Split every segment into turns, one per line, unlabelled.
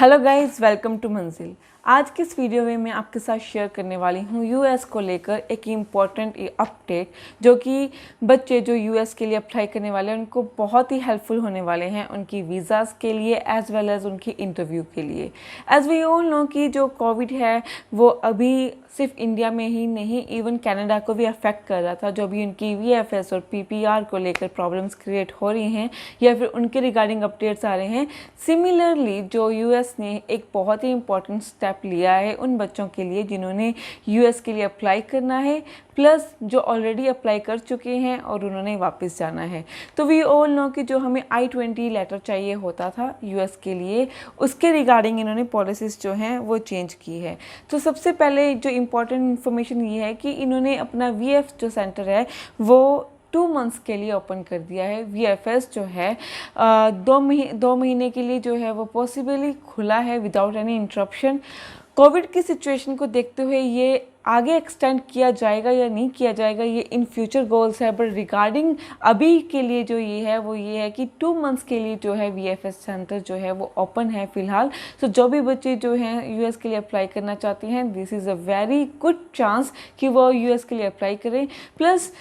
Hello guys, welcome to मंजिल। आज की इस वीडियो में मैं आपके साथ शेयर करने वाली हूँ यूएस को लेकर एक इम्पॉर्टेंट अपडेट, जो कि बच्चे जो यूएस के लिए अप्लाई करने वाले हैं उनको बहुत ही हेल्पफुल होने वाले हैं उनकी वीज़ाज़ के लिए एज़ वेल एज़ उनकी इंटरव्यू के लिए। एज़ वी ऑल नो कि जो कोविड है वो अभी सिर्फ इंडिया में ही नहीं, इवन कनाडा को भी अफेक्ट कर रहा था। जो भी उनकी वीएफएस और पीपीआर को लेकर प्रॉब्लम्स क्रिएट हो रही हैं या फिर उनके रिगार्डिंग अपडेट्स आ रहे हैं, सिमिलरली जो यूएस ने एक बहुत ही इंपॉर्टेंट स्टेप लिया है उन बच्चों के लिए जिन्होंने यूएस के लिए अप्लाई करना है, प्लस जो ऑलरेडी अप्लाई कर चुके हैं और उन्होंने वापस जाना है। तो वी ऑल नो कि जो हमें I-20 लेटर चाहिए होता था यूएस के लिए, उसके रिगार्डिंग इन्होंने पॉलिसीज़ जो हैं वो चेंज की है। तो सबसे पहले जो इम्पॉर्टेंट इन्फॉर्मेशन ये है कि इन्होंने अपना वीएफ जो सेंटर है वो 2 मंथ्स के लिए ओपन कर दिया है। वीएफएस जो है 2 महीने के लिए जो है वो पॉसिबली खुला है विदाउट एनी इंटरप्शन। कोविड की सिचुएशन को देखते हुए ये आगे एक्सटेंड किया जाएगा या नहीं किया जाएगा ये इन फ्यूचर गोल्स है, बट रिगार्डिंग अभी के लिए जो ये है वो ये है कि 2 मंथ्स के लिए जो है वीएफएस सेंटर जो है वो ओपन है फ़िलहाल। सो जो भी बच्चे जो हैं यूएस के लिए अप्लाई करना चाहते हैं, this is a very good chance कि वो यूएस के लिए अप्लाई करें। प्लस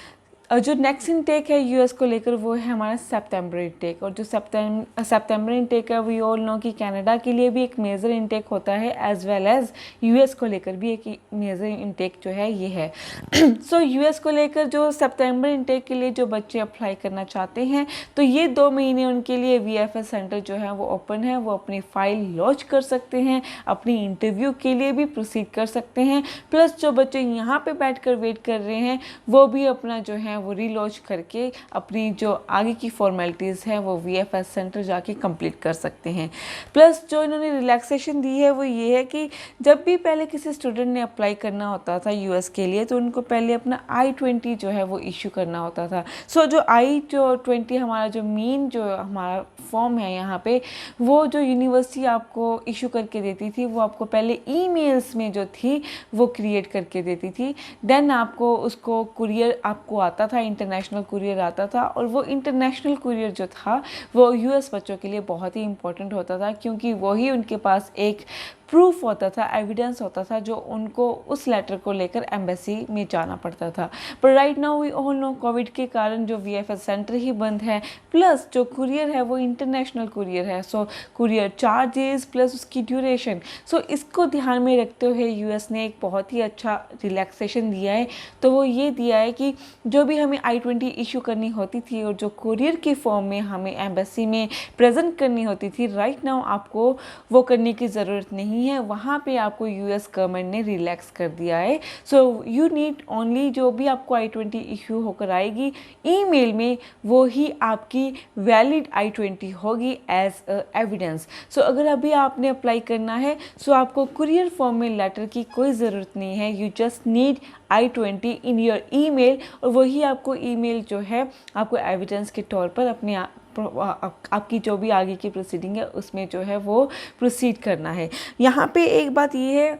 जो नेक्स्ट इनटेक है यूएस को लेकर वो है हमारा सितंबर इनटेक, और जो सितंबर इनटेक है वी ऑल नो कि कनाडा के लिए भी एक मेजर इनटेक होता है एज़ वेल एज़ यूएस को लेकर भी एक मेजर इनटेक जो है ये है। सो यूएस को लेकर जो सितंबर इनटेक के लिए जो बच्चे अप्लाई करना चाहते हैं तो ये 2 महीने उनके लिए वीएफएस सेंटर जो है वो ओपन है। वो अपनी फ़ाइल लॉन्च कर सकते हैं, अपनी इंटरव्यू के लिए भी प्रोसीड कर सकते हैं। प्लस जो बच्चे यहाँ पे बैठकर वेट कर रहे हैं वो भी अपना जो है वो रीलॉन्च करके अपनी जो आगे की फॉर्मेलिटीज़ हैं वो वीएफएस सेंटर जाके कंप्लीट कर सकते हैं। प्लस जो इन्होंने रिलैक्सेशन दी है वो ये है कि जब भी पहले किसी स्टूडेंट ने अप्लाई करना होता था यूएस के लिए तो उनको पहले अपना I-20 जो है वो इशू करना होता था। सो जो I-20 हमारा जो मेन जो हमारा फॉर्म है यहाँ पे, वो जो यूनिवर्सिटी आपको इशू करके देती थी वो आपको पहले ईमेल्स में जो थी वो क्रिएट करके देती थी। देन आपको उसको कुरियर आपको आता था, इंटरनेशनल कुरियर आता था, और वो इंटरनेशनल कुरियर जो था वो यूएस बच्चों के लिए बहुत ही इंपॉर्टेंट होता था क्योंकि वही उनके पास एक प्रूफ होता था, एविडेंस होता था जो उनको उस लेटर को लेकर एम्बेसी में जाना पड़ता था। पर right now we all know Covid के कारण जो वीएफएस सेंटर ही बंद है, प्लस जो कुरियर है वो इंटरनेशनल कुरियर है। सो कुरियर चार्जेस प्लस उसकी ड्यूरेशन, सो इसको ध्यान में रखते हुए यूएस ने एक बहुत ही अच्छा रिलैक्सेशन दिया है। तो वो ये दिया है कि जो भी हमें I-20 इशू करनी होती थी और जो कुरियर की फॉर्म में हमें एम्बेसी में प्रेजेंट करनी होती थी, राइट नाउ आपको वो करने की ज़रूरत नहीं है। वहाँ पे आपको यूएस गवर्नमेंट ने रिलैक्स कर दिया है। सो यू नीड ओनली जो भी आपको I-20 इशू होकर आएगी ईमेल में वो ही आपकी वैलिड I-20 होगी एज एविडेंस। सो अगर अभी आपने अप्लाई करना है सो आपको कुरियर फॉर्म में लेटर की कोई ज़रूरत नहीं है। You just need I-20 in your email, और वही आपको ईमेल जो है आपको एविडेंस के तौर पर अपने आपकी जो भी आगे की प्रोसीडिंग है उसमें जो है वो प्रोसीड करना है। यहाँ पे एक बात ये है,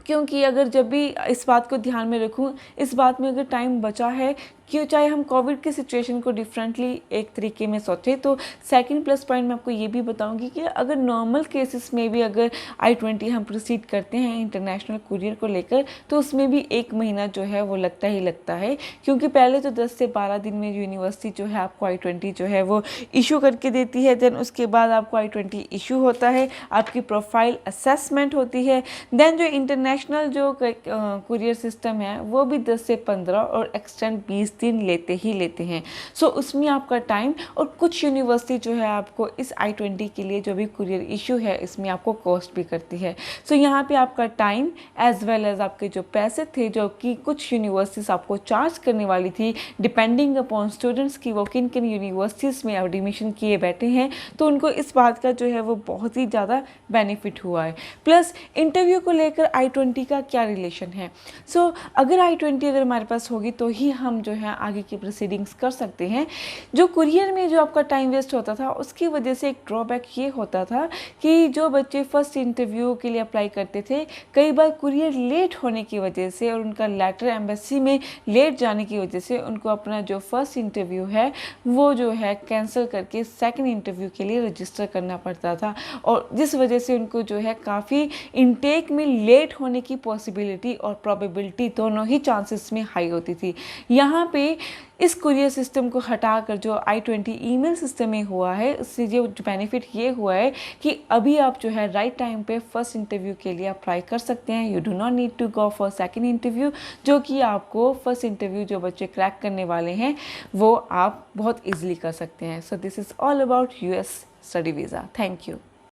क्योंकि अगर जब भी इस बात को ध्यान में रखूँ, इस बात में अगर टाइम बचा है, क्यों चाहे हम कोविड की सिचुएशन को डिफरेंटली एक तरीके में सोचें, तो सेकंड प्लस पॉइंट मैं आपको ये भी बताऊंगी कि अगर नॉर्मल केसेस में भी अगर I-20 हम प्रोसीड करते हैं इंटरनेशनल कुरियर को लेकर तो उसमें भी 1 महीना जो है वो लगता ही लगता है, क्योंकि पहले तो 10 से 12 दिन में यूनिवर्सिटी जो है आपको I-20 जो है वो इशू करके देती है। देन उसके बाद आपको I-20 इशू होता है, आपकी प्रोफाइल असेसमेंट होती है। देन जो इंटरनेशनल जो कुरियर सिस्टम है वो भी 10 से 15 और एक्सटेंड 20 दिन लेते ही लेते हैं। सो उसमें आपका टाइम, और कुछ यूनिवर्सिटी जो है आपको इस I-20 के लिए जो भी कुरियर इशू है इसमें आपको कॉस्ट भी करती है। सो यहाँ पे आपका टाइम एज वेल एज आपके जो पैसे थे जो कि कुछ यूनिवर्सिटीज़ आपको चार्ज करने वाली थी डिपेंडिंग अपॉन स्टूडेंट्स की वो किन किन यूनिवर्सिटीज़ में एडमिशन किए बैठे हैं, तो उनको इस बात का जो है वो बहुत ही ज़्यादा बेनिफिट हुआ है। प्लस इंटरव्यू को लेकर I-20 का क्या रिलेशन है। सो अगर I-20 अगर हमारे पास होगी तो ही हम जो है है आगे की प्रोसीडिंग्स कर सकते हैं। जो कुरियर में जो आपका टाइम वेस्ट होता था उसकी वजह से एक ड्रॉबैक ये होता था कि जो बच्चे फर्स्ट इंटरव्यू के लिए अप्लाई करते थे, कई बार कुरियर लेट होने की वजह से और उनका लेटर एम्बेसी में लेट जाने की वजह से उनको अपना जो फर्स्ट इंटरव्यू है वो जो है कैंसिल करके सेकंड इंटरव्यू के लिए रजिस्टर करना पड़ता था, और जिस वजह से उनको जो है काफ़ी इनटेक में लेट होने की पॉसिबिलिटी और प्रोबेबिलिटी दोनों ही चांसेस में हाई होती थी। यहाँ पे इस कुरियर सिस्टम को हटाकर जो I-20 ईमेल सिस्टम में हुआ है, उससे जो बेनिफिट ये हुआ है कि अभी आप जो है राइट टाइम पे फर्स्ट इंटरव्यू के लिए अप्लाई कर सकते हैं। You do not need to go for second interview, जो कि आपको फर्स्ट इंटरव्यू जो बच्चे क्रैक करने वाले हैं वो आप बहुत ईजिली कर सकते हैं। So this is all about US study visa. Thank you.